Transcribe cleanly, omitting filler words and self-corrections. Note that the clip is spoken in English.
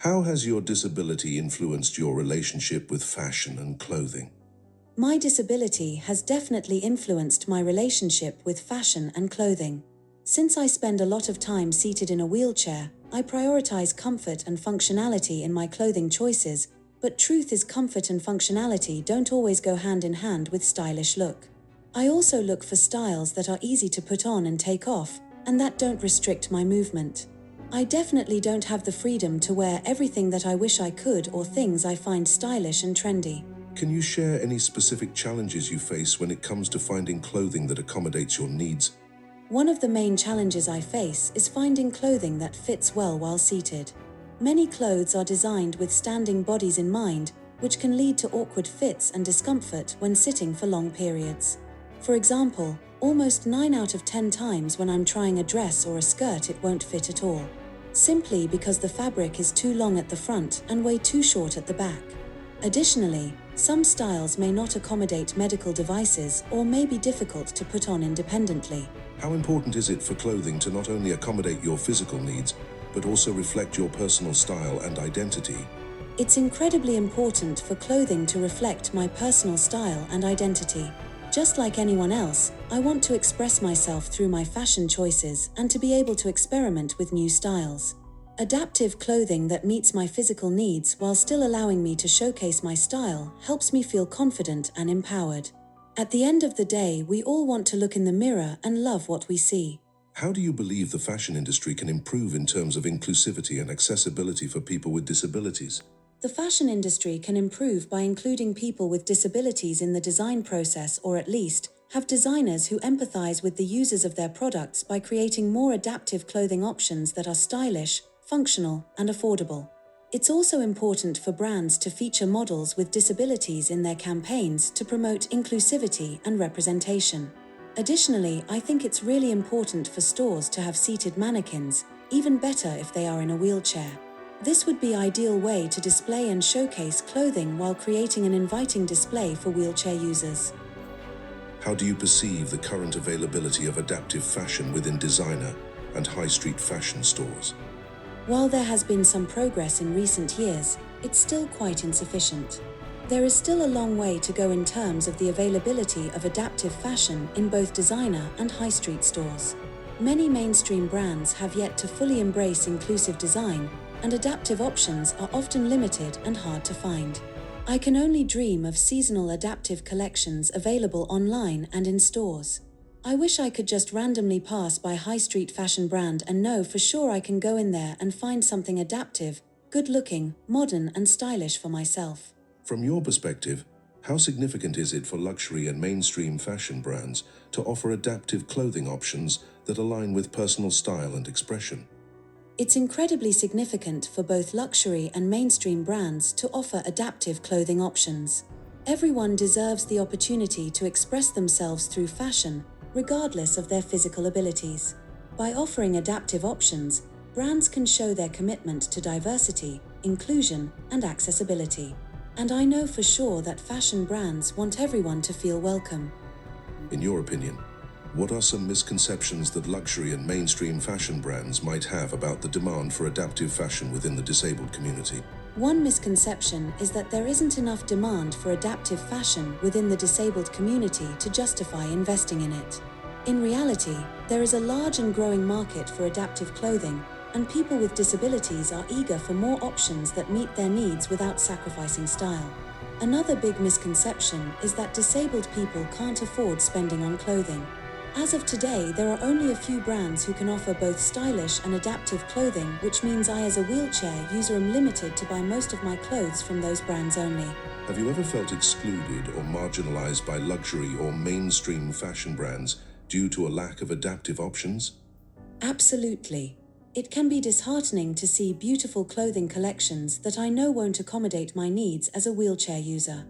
How has your disability influenced your relationship with fashion and clothing? My disability has definitely influenced my relationship with fashion and clothing. Since I spend a lot of time seated in a wheelchair, I prioritize comfort and functionality in my clothing choices, but truth is comfort and functionality don't always go hand in hand with stylish look. I also look for styles that are easy to put on and take off, and that don't restrict my movement. I definitely don't have the freedom to wear everything that I wish I could or things I find stylish and trendy. Can you share any specific challenges you face when it comes to finding clothing that accommodates your needs? One of the main challenges I face is finding clothing that fits well while seated. Many clothes are designed with standing bodies in mind, which can lead to awkward fits and discomfort when sitting for long periods. For example, almost 9 out of 10 times when I'm trying a dress or a skirt it won't fit at all, simply because the fabric is too long at the front and way too short at the back. Additionally, some styles may not accommodate medical devices or may be difficult to put on independently. How important is it for clothing to not only accommodate your physical needs, but also reflect your personal style and identity? It's incredibly important for clothing to reflect my personal style and identity. Just like anyone else, I want to express myself through my fashion choices and to be able to experiment with new styles. Adaptive clothing that meets my physical needs while still allowing me to showcase my style helps me feel confident and empowered. At the end of the day, we all want to look in the mirror and love what we see. How do you believe the fashion industry can improve in terms of inclusivity and accessibility for people with disabilities? The fashion industry can improve by including people with disabilities in the design process, or at least have designers who empathize with the users of their products by creating more adaptive clothing options that are stylish, functional, and affordable. It's also important for brands to feature models with disabilities in their campaigns to promote inclusivity and representation. Additionally, I think it's really important for stores to have seated mannequins, even better if they are in a wheelchair. This would be an ideal way to display and showcase clothing while creating an inviting display for wheelchair users. How do you perceive the current availability of adaptive fashion within designer and high street fashion stores? While there has been some progress in recent years, it's still quite insufficient. There is still a long way to go in terms of the availability of adaptive fashion in both designer and high street stores. Many mainstream brands have yet to fully embrace inclusive design, and adaptive options are often limited and hard to find. I can only dream of seasonal adaptive collections available online and in stores. I wish I could just randomly pass by high street fashion brand and know for sure I can go in there and find something adaptive, good-looking, modern and stylish for myself. From your perspective, how significant is it for luxury and mainstream fashion brands to offer adaptive clothing options that align with personal style and expression? It's incredibly significant for both luxury and mainstream brands to offer adaptive clothing options. Everyone deserves the opportunity to express themselves through fashion, regardless of their physical abilities. By offering adaptive options, brands can show their commitment to diversity, inclusion, and accessibility. And I know for sure that fashion brands want everyone to feel welcome. In your opinion, what are some misconceptions that luxury and mainstream fashion brands might have about the demand for adaptive fashion within the disabled community? One misconception is that there isn't enough demand for adaptive fashion within the disabled community to justify investing in it. In reality, there is a large and growing market for adaptive clothing, and people with disabilities are eager for more options that meet their needs without sacrificing style. Another big misconception is that disabled people can't afford spending on clothing. As of today, there are only a few brands who can offer both stylish and adaptive clothing, which means I as a wheelchair user am limited to buy most of my clothes from those brands only. Have you ever felt excluded or marginalized by luxury or mainstream fashion brands due to a lack of adaptive options? Absolutely. It can be disheartening to see beautiful clothing collections that I know won't accommodate my needs as a wheelchair user.